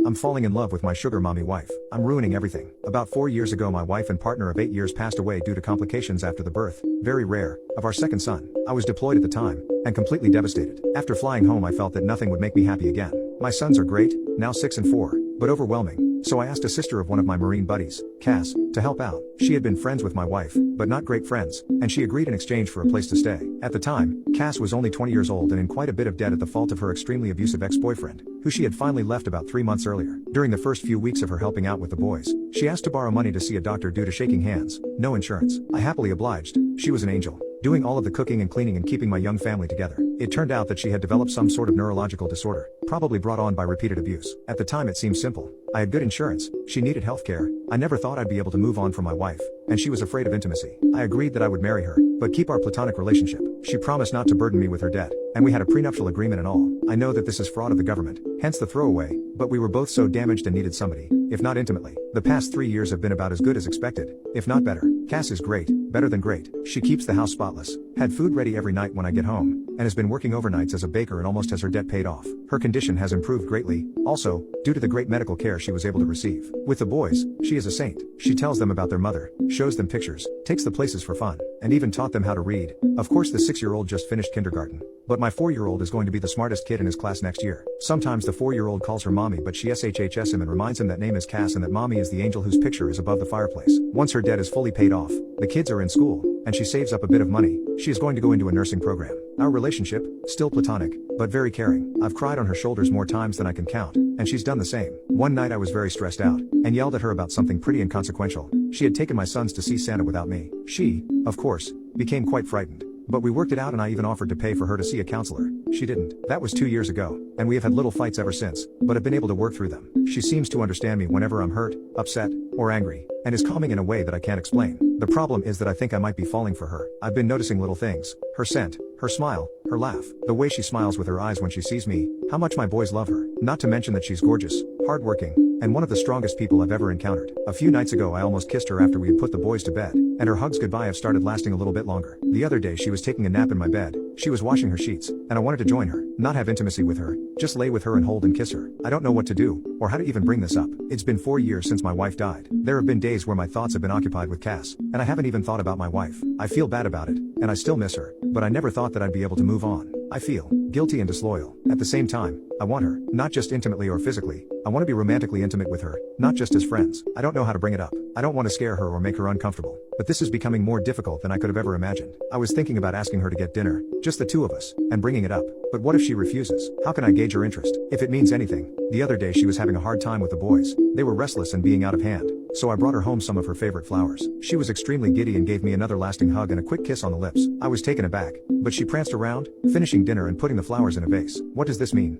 I'm falling in love with my sugar mommy wife. I'm ruining everything. About 4 years ago my wife and partner of 8 years passed away due to complications after the birth, very rare, of our second son. I was deployed at the time, and completely devastated. After flying home I felt that nothing would make me happy again. My sons are great, now 6 and 4, but overwhelming. So I asked a sister of one of my Marine buddies, Cass, to help out. She had been friends with my wife, but not great friends, and she agreed in exchange for a place to stay. At the time, Cass was only 20 years old and in quite a bit of debt at the fault of her extremely abusive ex-boyfriend, who she had finally left about 3 months earlier. During the first few weeks of her helping out with the boys, she asked to borrow money to see a doctor due to shaking hands, no insurance. I happily obliged. She was an angel, doing all of the cooking and cleaning and keeping my young family together. It turned out that she had developed some sort of neurological disorder, probably brought on by repeated abuse. At the time it seemed simple. I had good insurance, she needed healthcare, I never thought I'd be able to move on from my wife, and she was afraid of intimacy. I agreed that I would marry her, but keep our platonic relationship. She promised not to burden me with her debt, and we had a prenuptial agreement and all. I know that this is fraud of the government, hence the throwaway, but we were both so damaged and needed somebody, if not intimately. The past 3 years have been about as good as expected, if not better. Cass is great, better than great. She keeps the house spotless, had food ready every night when I get home, and has been working overnights as a baker and almost has her debt paid off. Her condition has improved greatly, also, due to the great medical care she was able to receive. With the boys, she is a saint. She tells them about their mother, shows them pictures, takes the places for fun, and even taught them how to read. Of course the 6-year-old just finished kindergarten, but my 4-year-old is going to be the smartest kid in his class next year. Sometimes the 4-year-old calls her mommy, but she shhs him and reminds him that name is Cass and that mommy is the angel whose picture is above the fireplace. Once her debt is fully paid off, the kids are in school, and she saves up a bit of money, she is going to go into a nursing program. Our relationship, still platonic, but very caring. I've cried on her shoulders more times than I can count, and she's done the same. One night I was very stressed out, and yelled at her about something pretty inconsequential. She had taken my sons to see Santa without me. She, of course, became quite frightened. But we worked it out and I even offered to pay for her to see a counselor. She didn't. That was 2 years ago, and we have had little fights ever since, but have been able to work through them. She seems to understand me whenever I'm hurt, upset, or angry, and is calming in a way that I can't explain. The problem is that I think I might be falling for her. I've been noticing little things, her scent, her smile, her laugh, the way she smiles with her eyes when she sees me, how much my boys love her, not to mention that she's gorgeous, hardworking, and one of the strongest people I've ever encountered. A few nights ago I almost kissed her after we had put the boys to bed, and her hugs goodbye have started lasting a little bit longer. The other day she was taking a nap in my bed, she was washing her sheets, and I wanted to join her, not have intimacy with her, just lay with her and hold and kiss her. I don't know what to do, or how to even bring this up. It's been 4 years since my wife died. There have been days where my thoughts have been occupied with Cass, and I haven't even thought about my wife. I feel bad about it, and I still miss her, but I never thought that I'd be able to move on. I feel guilty and disloyal. At the same time, I want her, not just intimately or physically, I want to be romantically intimate with her, not just as friends. I don't know how to bring it up. I don't want to scare her or make her uncomfortable, but this is becoming more difficult than I could have ever imagined. I was thinking about asking her to get dinner, just the two of us, and bringing it up. But what if she refuses? How can I gauge her interest? If it means anything, the other day she was having a hard time with the boys. They were restless and being out of hand. So I brought her home some of her favorite flowers. She was extremely giddy and gave me another lasting hug and a quick kiss on the lips. I was taken aback, but she pranced around, finishing dinner and putting the flowers in a vase. What does this mean?